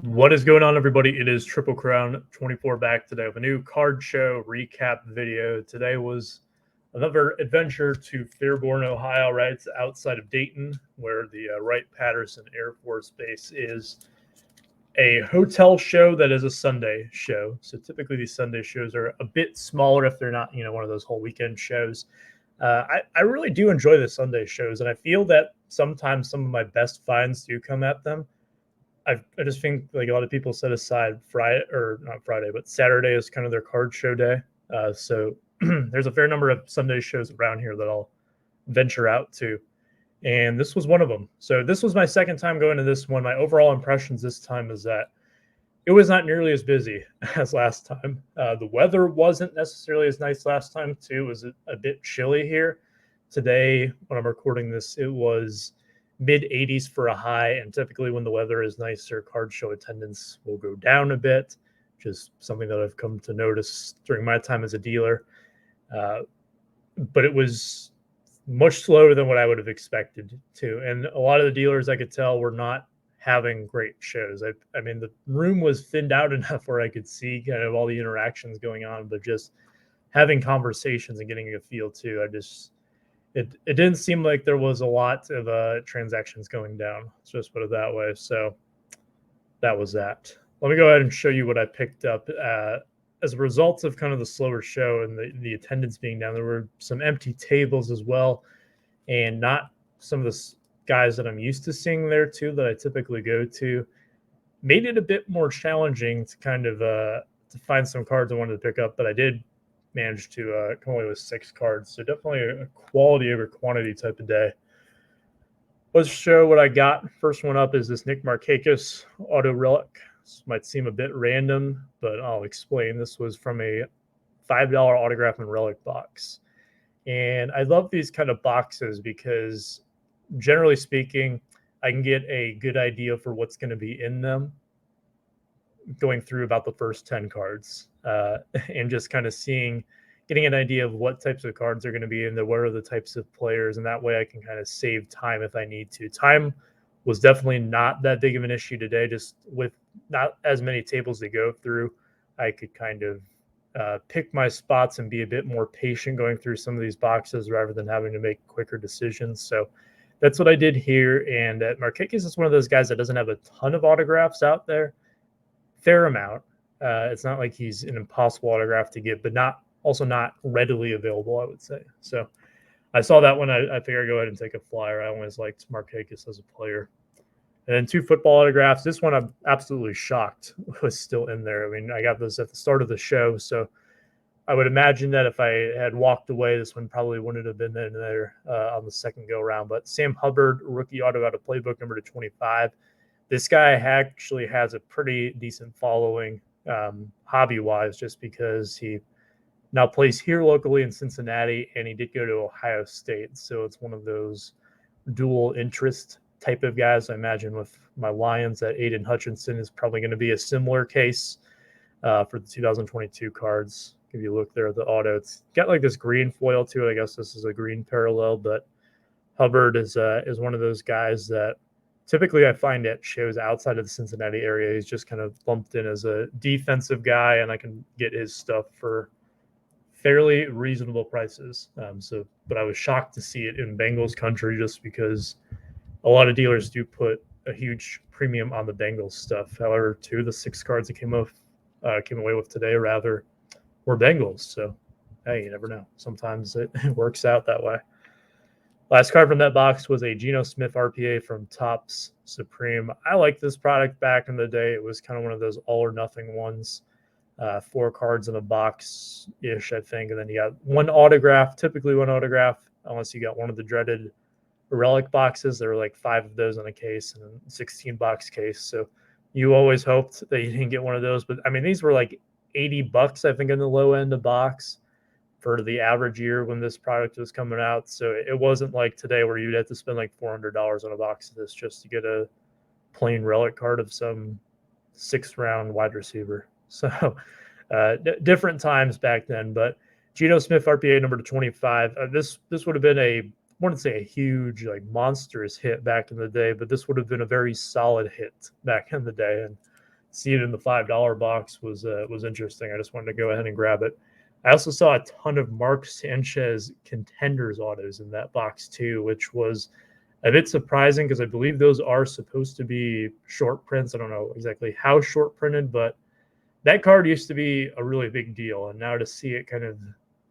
What is going on, everybody? It is TripleCrown24 back today with a new card show recap video. Today was another adventure to Fairborn, Ohio, right? It's outside of Dayton, where the Wright-Patterson Air Force Base is. A hotel show that is a Sunday show. So typically these Sunday shows are a bit smaller if they're not, one of those whole weekend shows. I really do enjoy the Sunday shows, and I feel that sometimes some of my best finds do come at them. I just think like a lot of people set aside Friday, or not Friday, but Saturday is kind of their card show day. So there's a fair number of Sunday shows around here that I'll venture out to. And this was one of them. So this was my second time going to this one. My overall impressions this time is that it was not nearly as busy as last time. The weather wasn't necessarily as nice last time, too. It was a bit chilly here. Today, when I'm recording this, it was mid 80s for a high, and typically when the weather is nicer, card show attendance will go down a bit, which is something that I've come to notice during my time as a dealer. But it was much slower than what I would have expected to, and a lot of the dealers I could tell were not having great shows. I mean, the room was thinned out enough where I could see kind of all the interactions going on, but just having conversations and getting a feel too, it didn't seem like there was a lot of transactions going down. Let's just put it that way. So that was that. Let me go ahead and show you what I picked up as a result of kind of the slower show and the attendance being down. There were some empty tables as well, and not some of the guys that I'm used to seeing there too that I typically go to. Made it a bit more challenging to kind of to find some cards I wanted to pick up, but I did manage to come away with 6 cards. So definitely a quality over quantity type of day. Let's show what I got. First one up is this Nick Markakis auto relic. This might seem a bit random, but I'll explain. This was from a $5 autograph and relic box. And I love these kind of boxes because generally speaking, I can get a good idea for what's going to be in them going through about the first 10 cards and just kind of getting an idea of what types of cards are going to be in there, what are the types of players, and that way I can kind of save time if I need to. Time was definitely not that big of an issue today, just with not as many tables to go through. I could kind of pick my spots and be a bit more patient going through some of these boxes rather than having to make quicker decisions. So that's what I did here. And Markakis is one of those guys that doesn't have a ton of autographs out there. Fair amount. It's not like he's an impossible autograph to get, but also not readily available, I would say. So I saw that one. I figured I'd go ahead and take a flyer. I always liked Markakis as a player. And then 2 football autographs. This one I'm absolutely shocked was still in there. I mean, I got this at the start of the show, so I would imagine that if I had walked away, this one probably wouldn't have been in there on the second go around. But Sam Hubbard, rookie auto out of playbook number 25. This guy actually has a pretty decent following hobby-wise, just because he now plays here locally in Cincinnati, and he did go to Ohio State. So it's one of those dual interest type of guys. I imagine with my Lions that Aiden Hutchinson is probably going to be a similar case for the 2022 cards. If you look there at the auto, it's got like this green foil to it. I guess this is a green parallel, but Hubbard is one of those guys that typically I find at shows outside of the Cincinnati area. He's just kind of lumped in as a defensive guy, and I can get his stuff for fairly reasonable prices. But I was shocked to see it in Bengals country, just because a lot of dealers do put a huge premium on the Bengals stuff. However, 2 of the 6 cards that came away with today, rather, were Bengals. So, hey, you never know. Sometimes it works out that way. Last card from that box was a Geno Smith RPA from Topps Supreme. I liked this product back in the day. It was kind of one of those all or nothing ones. 4 cards in a box-ish, I think. And then you got typically one autograph, unless you got one of the dreaded relic boxes. There were like 5 of those in a case and a 16-box case. So you always hoped that you didn't get one of those. But, I mean, these were like $80, I think, in the low end of box for the average year when this product was coming out. So it wasn't like today where you'd have to spend like $400 on a box of this just to get a plain relic card of some 6th-round wide receiver. So different times back then. But Geno Smith RPA number 25. This would have been I wouldn't say a huge, monstrous hit back in the day, but this would have been a very solid hit back in the day. And see it in the $5 box was interesting. I just wanted to go ahead and grab it. I also saw a ton of Mark Sanchez contenders autos in that box too, which was a bit surprising because I believe those are supposed to be short prints. I don't know exactly how short printed, but that card used to be a really big deal. And now to see it kind of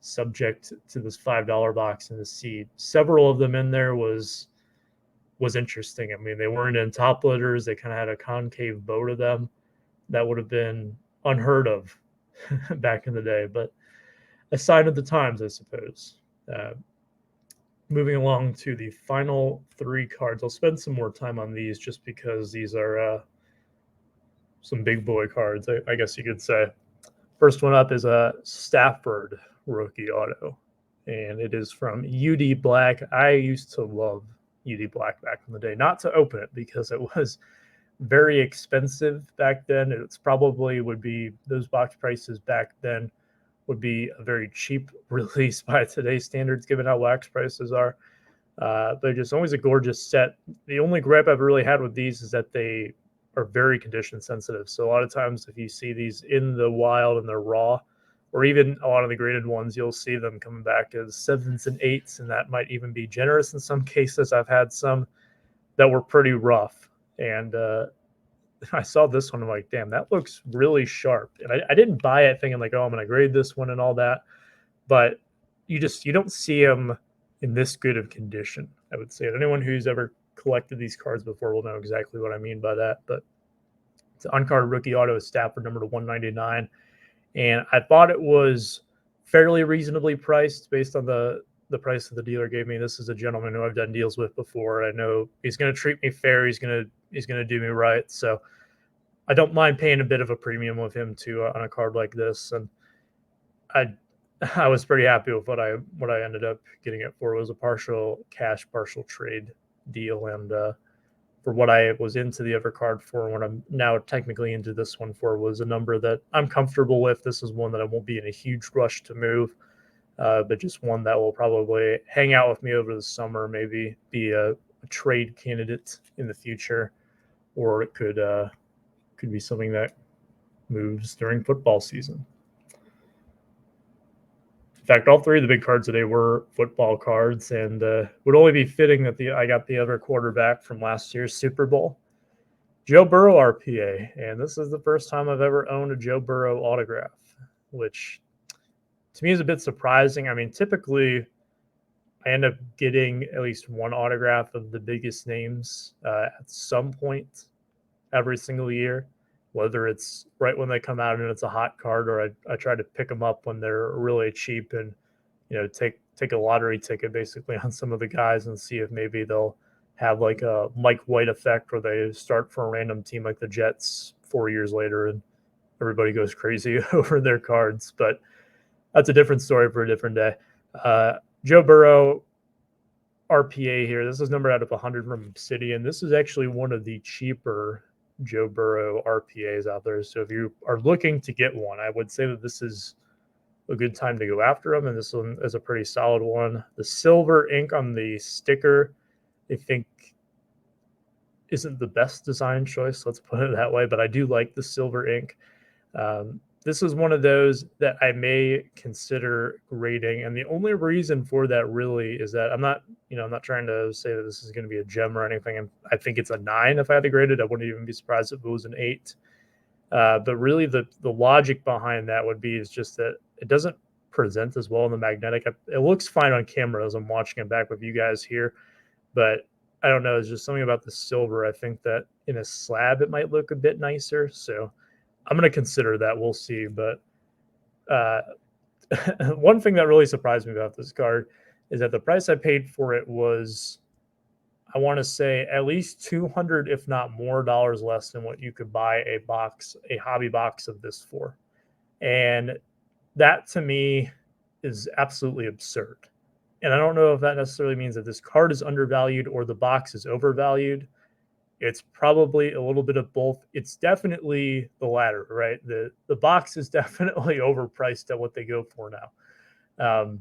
subject to this $5 box and to see several of them in there was interesting. I mean, they weren't in top litters. They kind of had a concave bow to them. That would have been unheard of back in the day, but a sign of the times, I suppose. Moving along to the final 3 cards. I'll spend some more time on these just because these are some big boy cards, I guess you could say. First one up is a Stafford rookie auto, and it is from UD Black. I used to love UD Black back in the day, not to open it because it was very expensive back then. It's probably would be, those box prices back then would be a very cheap release by today's standards, given how wax prices are. But just always a gorgeous set. The only gripe I've really had with these is that they are very condition sensitive. So a lot of times if you see these in the wild and they're raw, or even a lot of the graded ones, you'll see them coming back as 7s and 8s, and that might even be generous in some cases. I've had some that were pretty rough, and I saw this one, I'm like, damn, that looks really sharp. And I didn't buy it thinking like, oh, I'm going to grade this one and all that. But you don't see them in this good of condition, I would say. Anyone who's ever collected these cards before will know exactly what I mean by that. But it's an uncarded rookie auto, Stafford number to 199. And I thought it was fairly reasonably priced based on the price that the dealer gave me. This is a gentleman who I've done deals with before. I know he's going to treat me fair. He's going to do me right. So I don't mind paying a bit of a premium with him too on a card like this. And I was pretty happy with what I ended up getting it for. It was a partial cash, partial trade deal. And for what I was into the other card for, and what I'm now technically into this one for, was a number that I'm comfortable with. This is one that I won't be in a huge rush to move. But just one that will probably hang out with me over the summer, maybe be a trade candidate in the future, or it could be something that moves during football season. In fact, all 3 of the big cards today were football cards, and would only be fitting that I got the other quarterback from last year's Super Bowl, Joe Burrow RPA, and this is the first time I've ever owned a Joe Burrow autograph, which to me is a bit surprising. I mean, typically I end up getting at least one autograph of the biggest names at some point every single year, whether it's right when they come out and it's a hot card, or I try to pick them up when they're really cheap and, take a lottery ticket basically on some of the guys and see if maybe they'll have like a Mike White effect where they start for a random team like the Jets 4 years later and everybody goes crazy over their cards. But that's a different story for a different day. Joe Burrow RPA here. This is numbered out of 100 from Obsidian. This is actually one of the cheaper Joe Burrow RPAs out there. So if you are looking to get one, I would say that this is a good time to go after them. And this one is a pretty solid one. The silver ink on the sticker, I think, isn't the best design choice. Let's put it that way. But I do like the silver ink. This is one of those that I may consider grading. And the only reason for that really is that I'm not trying to say that this is going to be a gem or anything. And I think it's a 9 if I had to grade it. I wouldn't even be surprised if it was an 8. But really the logic behind that would be is just that it doesn't present as well in the magnetic. It looks fine on camera as I'm watching it back with you guys here. But I don't know. It's just something about the silver. I think that in a slab, it might look a bit nicer. So I'm going to consider that. We'll see. But one thing that really surprised me about this card is that the price I paid for it was, I want to say, at least $200, if not more, dollars less than what you could buy a hobby box of this for. And that to me is absolutely absurd. And I don't know if that necessarily means that this card is undervalued or the box is overvalued. It's probably a little bit of both. It's definitely the latter, right? The box is definitely overpriced at what they go for now.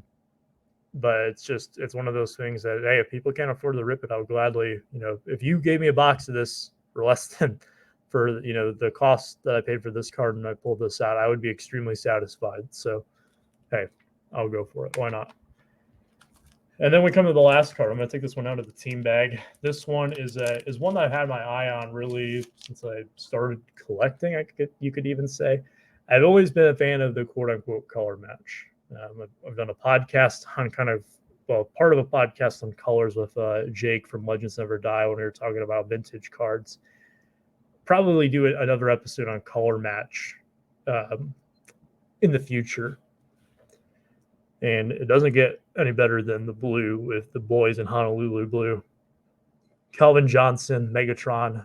But it's one of those things that, hey, if people can't afford to rip it, I would gladly, if you gave me a box of this for less than for, you know, the cost that I paid for this card and I pulled this out, I would be extremely satisfied. So, hey, I'll go for it. Why not? And then we come to the last card. I'm going to take this one out of the team bag. This one is one that I've had my eye on really since I started collecting, you could even say. I've always been a fan of the quote-unquote color match. I've done a podcast on part of a podcast on colors with Jake from Legends Never Die when we were talking about vintage cards. Probably do another episode on color match in the future. And it doesn't get any better than the blue with the boys in Honolulu blue. Calvin Johnson, Megatron,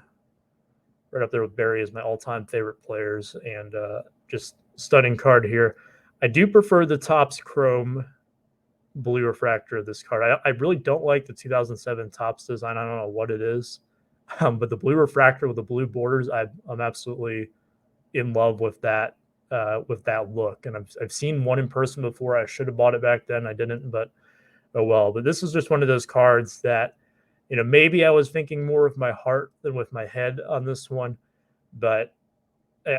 right up there with Barry as my all-time favorite players, and just stunning card here. I do prefer the Topps Chrome blue refractor of this card. I really don't like the 2007 Topps design. I don't know what it is, but the blue refractor with the blue borders, I'm absolutely in love with that. With that look, and I've seen one in person before. I should have bought it back then. I didn't, but oh well. But this is just one of those cards that, you know, maybe I was thinking more with my heart than with my head on this one, but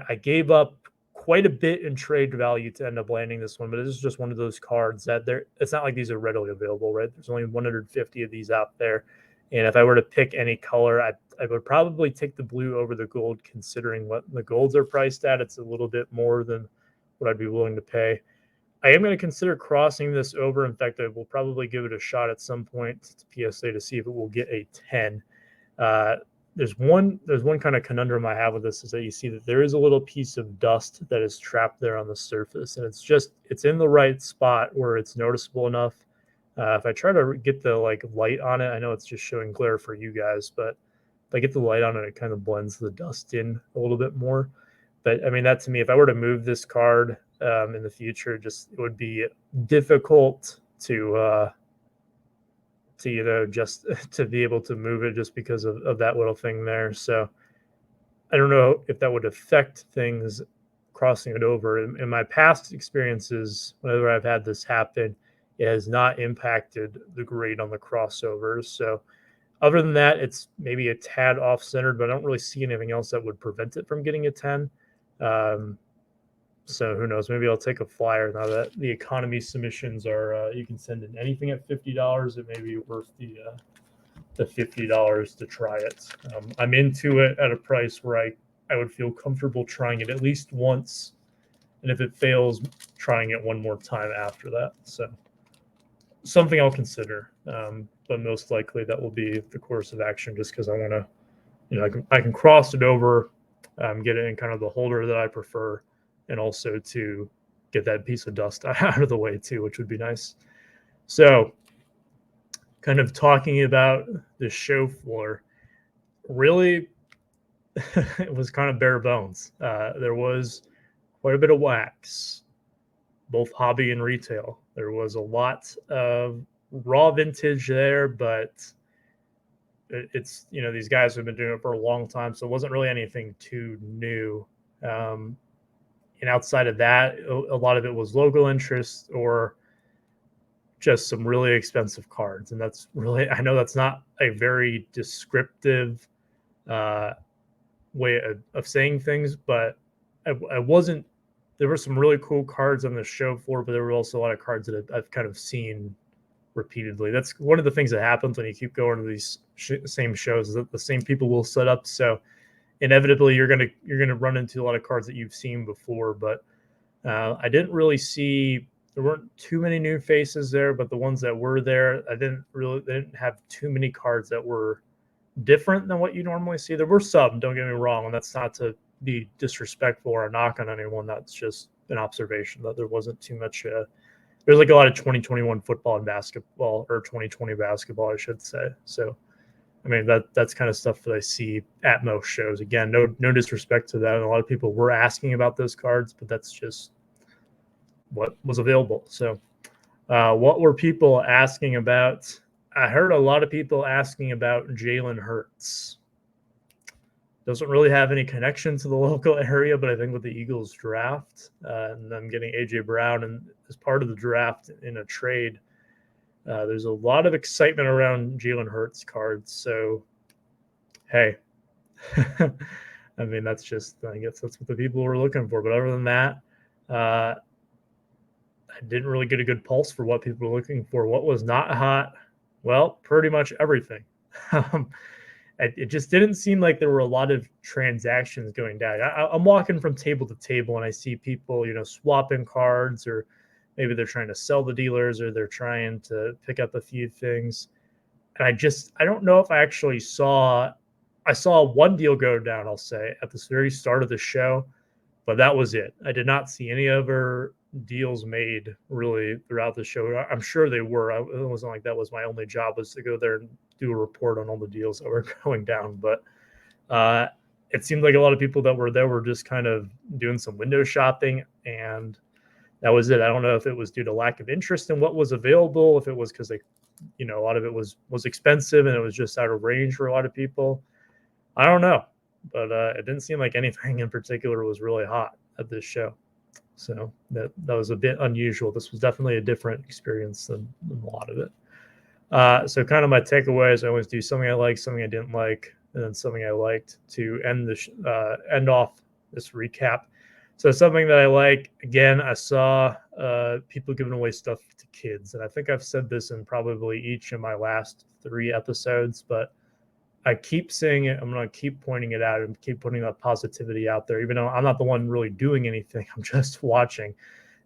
I gave up quite a bit in trade value to end up landing this one. But this is just one of those cards that it's not like these are readily available, right? There's only 150 of these out there, and if I were to pick any color, I would probably take the blue over the gold, considering what the golds are priced at. It's a little bit more than what I'd be willing to pay. I am going to consider crossing this over. In fact, I will probably give it a shot at some point to PSA to see if it will get a 10. There's one kind of conundrum I have with this, is that you see that there is a little piece of dust that is trapped there on the surface, and it's in the right spot where it's noticeable enough. If I try to get the light on it, I know it's just showing glare for you guys, but if I get the light on it, it kind of blends the dust in a little bit more. But I mean, that to me, if I were to move this card in the future, it would be difficult to just to be able to move it just because of that little thing there. So I don't know if that would affect things crossing it over. In my past experiences, whenever I've had this happen, it has not impacted the grade on the crossovers. So other than that, it's maybe a tad off-centered, but I don't really see anything else that would prevent it from getting a 10. So who knows? Maybe I'll take a flyer now that the economy submissions are, you can send in anything at $50. It may be worth the $50 to try it. I'm into it at a price where I would feel comfortable trying it at least once. And if it fails, trying it one more time after that. So something I'll consider, but most likely that will be the course of action, just because I want to, you know, I can cross it over, get it in kind of the holder that I prefer, and also to get that piece of dust out of the way too, which would be nice. So kind of talking about the show floor, really, it was kind of bare bones. There was quite a bit of wax, both hobby and retail. There was a lot of raw vintage there, but it's, you know, these guys have been doing it for a long time, so it wasn't really anything too new. And outside of that, a lot of it was local interest or just some really expensive cards. And that's really, I know that's not a very descriptive way of saying things, but I wasn't, there were some really cool cards on the show floor, but there were also a lot of cards that I've kind of seen repeatedly. That's one of the things that happens when you keep going to these same shows, is that the same people will set up. So inevitably you're gonna run into a lot of cards that you've seen before. But I didn't really see, there weren't too many new faces there, but the ones that were there, they didn't have too many cards that were different than what you normally see. There were some, don't get me wrong, and that's not to be disrespectful or a knock on anyone. That's just an observation that there wasn't too much. There's like a lot of 2021 football and basketball, or 2020 basketball, I should say. So, I mean, that's kind of stuff that I see at most shows. Again, no disrespect to that. And a lot of people were asking about those cards, but that's just what was available. So, what were people asking about? I heard a lot of people asking about Jalen Hurts. Doesn't really have any connection to the local area, but I think with the Eagles draft and them getting A.J. Brown and as part of the draft in a trade, there's a lot of excitement around Jalen Hurts cards. So, hey, I mean, that's just, I guess that's what the people were looking for. But other than that, I didn't really get a good pulse for what people were looking for. What was not hot? Well, pretty much everything. It just didn't seem like there were a lot of transactions going down. I'm walking from table to table and I see people, swapping cards, or maybe they're trying to sell the dealers, or they're trying to pick up a few things. And I don't know if I actually I saw one deal go down, I'll say, at the very start of the show, but that was it. I did not see any other deals made really throughout the show. I'm sure they were. It wasn't like that was my only job, was to go there and do a report on all the deals that were going down. But it seemed like a lot of people that were there were just kind of doing some window shopping, and that was it. I don't know if it was due to lack of interest in what was available, if it was because a lot of it was expensive and it was just out of range for a lot of people. I don't know, but it didn't seem like anything in particular was really hot at this show. So that was a bit unusual. This was definitely a different experience than a lot of it. So kind of my takeaways: I always do something I like, something I didn't like, and then something I liked to end off this recap. So something that I like, again, I saw people giving away stuff to kids. And I think I've said this in probably each of my last 3 episodes, but I keep saying it. I'm going to keep pointing it out and keep putting that positivity out there, even though I'm not the one really doing anything. I'm just watching.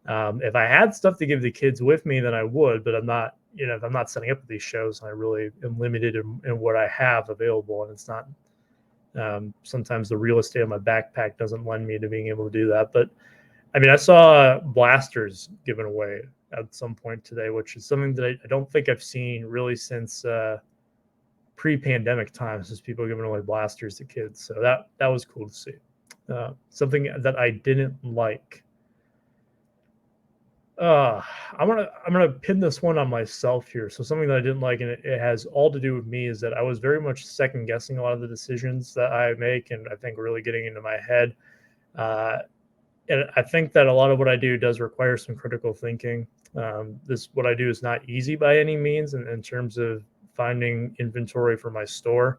If I had stuff to give the kids with me, then I would, but I'm not, if I'm not setting up these shows, I really am limited in what I have available. And it's not, sometimes the real estate on my backpack doesn't lend me to being able to do that. But I mean, I saw blasters given away at some point today, which is something that I don't think I've seen really since pre-pandemic times, is people giving away blasters to kids. So that was cool to see. Something that I didn't like. I'm gonna pin this one on myself here. So something that I didn't like, and it has all to do with me, is that I was very much second guessing a lot of the decisions that I make, and I think really getting into my head. And I think that a lot of what I do does require some critical thinking. What I do is not easy by any means in terms of finding inventory for my store,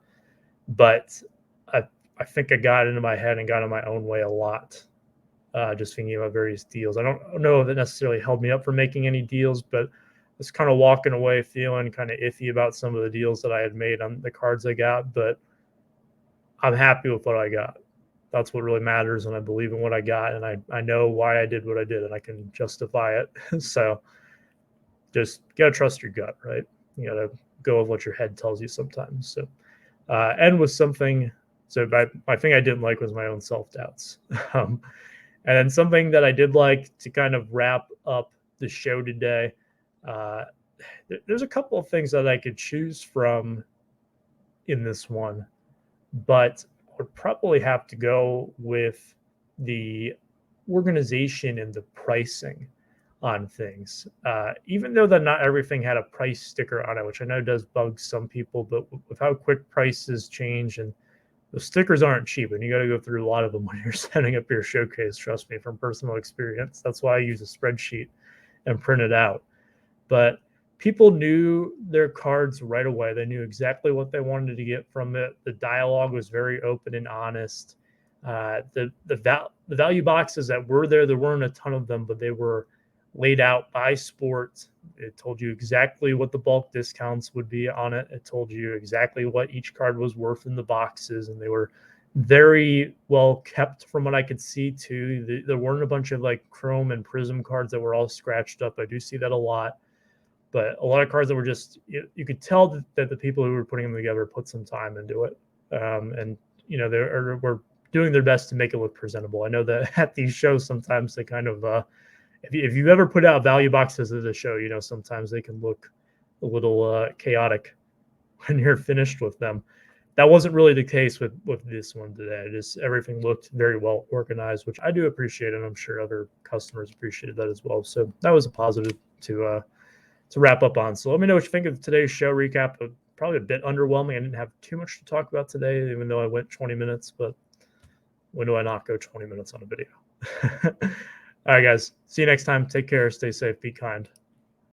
but I think I got into my head and got in my own way a lot. Just thinking about various deals. I don't know if it necessarily held me up for making any deals, but I was kind of walking away feeling kind of iffy about some of the deals that I had made on the cards I got, but I'm happy with what I got. That's what really matters, and I believe in what I got, and I know why I did what I did, and I can justify it. So just got to trust your gut, right? You got to go with what your head tells you sometimes. So end with something. So my thing I didn't like was my own self-doubts. And then something that I did like to kind of wrap up the show today. There's a couple of things that I could choose from in this one, but I would probably have to go with the organization and the pricing on things. Even though that not everything had a price sticker on it, which I know does bug some people, but with how quick prices change, and the stickers aren't cheap, and you got to go through a lot of them when you're setting up your showcase. Trust me, from personal experience. That's why I use a spreadsheet and print it out. But people knew their cards right away. They knew exactly what they wanted to get from it. The dialogue was very open and honest. The value boxes that were there weren't a ton of them, but they were laid out by sport. It told you exactly what the bulk discounts would be on it. It told you exactly what each card was worth in the boxes, and they were very well kept from what I could see too. There weren't a bunch of like chrome and prism cards that were all scratched up. I do see that a lot, but a lot of cards that were just, you could tell that the people who were putting them together put some time into it. And they were doing their best to make it look presentable. I know that at these shows, sometimes they kind of, if you've ever put out value boxes at a show, sometimes they can look a little chaotic when you're finished with them. That wasn't really the case with this one today. Everything looked very well organized, which I do appreciate, and I'm sure other customers appreciated that as well. So that was a positive to wrap up on. So let me know what you think of today's show recap. Probably a bit underwhelming. I didn't have too much to talk about today, even though I went 20 minutes, but when do I not go 20 minutes on a video? All right, guys. See you next time. Take care. Stay safe. Be kind.